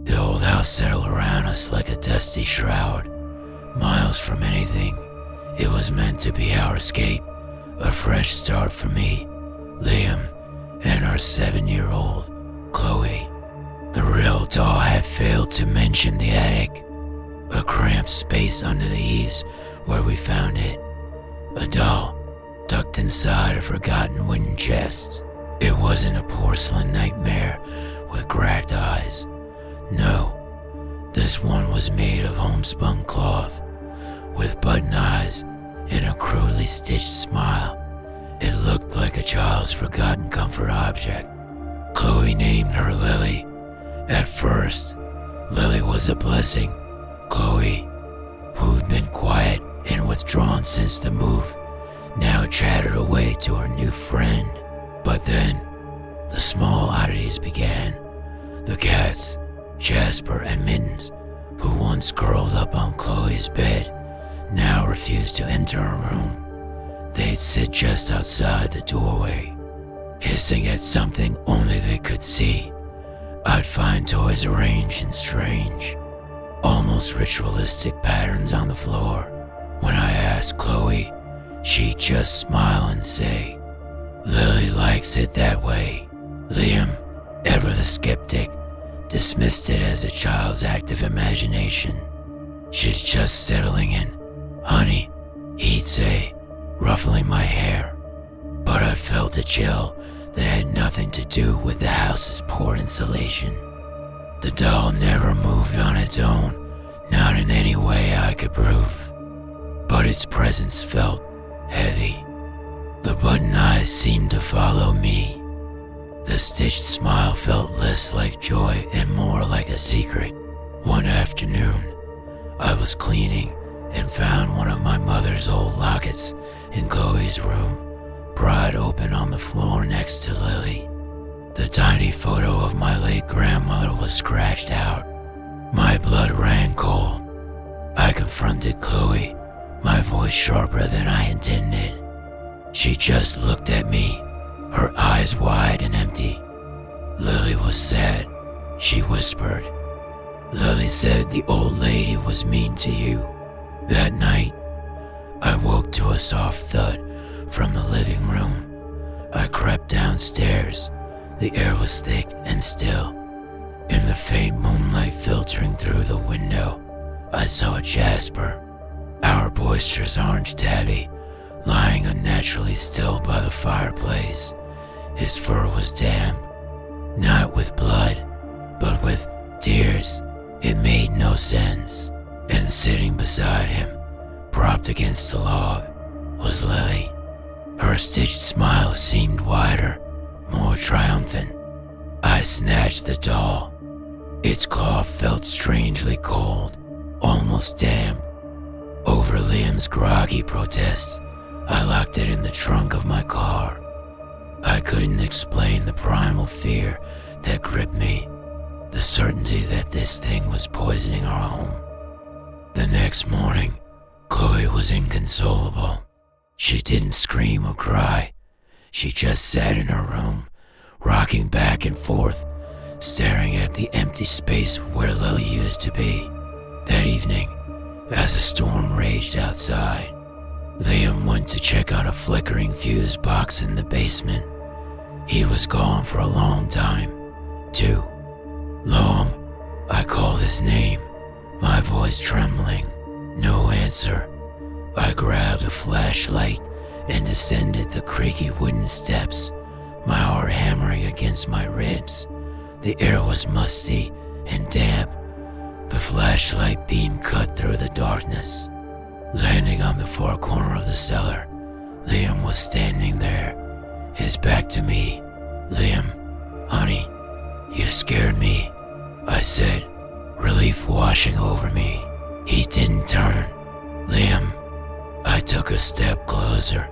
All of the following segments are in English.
The old house settled around us like a dusty shroud. Miles from anything, it was meant to be our escape, a fresh start for me, Liam, and our 7-year-old, Chloe. The real doll had failed to mention the attic, a cramped space under the eaves where we found it. A doll tucked inside a forgotten wooden chest. It wasn't a porcelain nightmare with cracked eyes. No, this one was made of homespun cloth, with button eyes and a crudely stitched smile. It looked like a child's forgotten comfort object. Chloe named her Lily. At first, Lily was a blessing. Chloe, who'd been quiet and withdrawn since the move, now chattered away to her new friend. But then, the small oddities began. The cats, Jasper and Mittens, who once curled up on Chloe's bed, now refused to enter her room. They'd sit just outside the doorway, hissing at something only they could see. I'd find toys arranged in strange, almost ritualistic patterns on the floor. When I asked Chloe, she'd just smile and say, "Lily likes it that way." Liam, ever the skeptic, dismissed it as a child's active imagination. "She's just settling in, honey," he'd say, ruffling my hair. But I felt a chill that had nothing to do with the house's poor insulation. The doll never moved on its own, not in any way I could prove. But its presence felt heavy. The button eyes seemed to follow me. The stitched smile felt less like joy and more like a secret. One afternoon, I was cleaning and found one of my mother's old lockets in Chloe's room, pried open on the floor next to Lily. The tiny photo of my late grandmother was scratched out. My blood ran cold. I confronted Chloe, my voice sharper than I intended. She just looked at me, her eyes wide and empty. "Lily was sad," she whispered. "Lily said the old lady was mean to you." That night, I woke to a soft thud from the living room. I crept downstairs. The air was thick and still. In the faint moonlight filtering through the window, I saw Jasper, our boisterous orange tabby, lying unnaturally still by the fireplace. His fur was damp, not with blood, but with tears. It made no sense. And sitting beside him, propped against the log, was Lily. Her stitched smile seemed wider, more triumphant. I snatched the doll. Its claw felt strangely cold, almost damp. Over Liam's groggy protests, I locked it in the trunk of my car. I couldn't explain the primal fear that gripped me, the certainty that this thing was poisoning our home. The next morning, Chloe was inconsolable. She didn't scream or cry. She just sat in her room, rocking back and forth, staring at the empty space where Lily used to be. That evening, as a storm raged outside, Liam went to check on a flickering fuse box in the basement. He was gone for a long time, too. Long, I called his name, my voice trembling. No answer. I grabbed a flashlight and descended the creaky wooden steps, my heart hammering against my ribs. The air was musty and damp. The flashlight beam cut through the darkness. Landing on the far corner of the cellar, Liam was standing there, his back to me. "Liam, honey, you scared me," I said, relief washing over me. He didn't turn. "Liam." I took a step closer,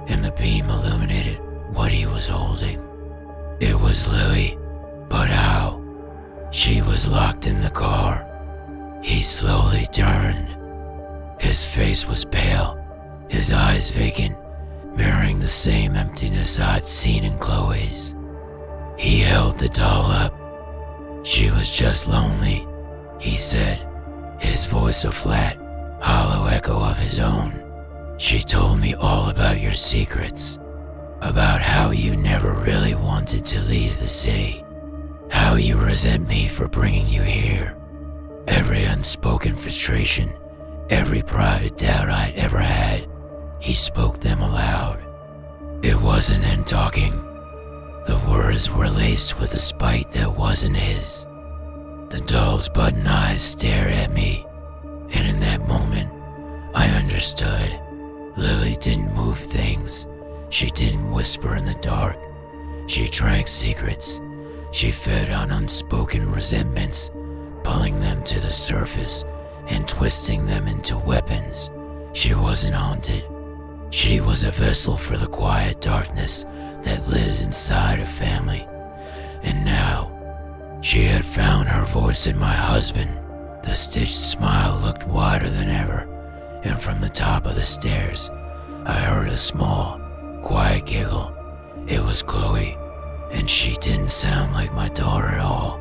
and the beam illuminated what he was holding. It was Lily, but how? She was locked in the car. He slowly turned. His face was pale, his eyes vacant, mirroring the same emptiness I'd seen in Chloe's. He held the doll up. She was just lonely he said, his voice a flat, hollow echo of his own. She told me all about your secrets, about how you never really wanted to leave the city, how you resent me for bringing you here. Every unspoken frustration, every private doubt I'd ever had, he spoke them aloud. It wasn't him talking. The words were laced with a spite that wasn't his. The doll's button eyes stared at me, and in that moment, I understood. Lily didn't move things. She didn't whisper in the dark. She drank secrets. She fed on unspoken resentments, pulling them to the surface and twisting them into weapons. She wasn't haunted. She was a vessel for the quiet darkness that lives inside a family. And now, she had found her voice in my husband. The stitched smile looked wider than ever, and from the top of the stairs, I heard a small, quiet giggle. It was Chloe, and she didn't sound like my daughter at all.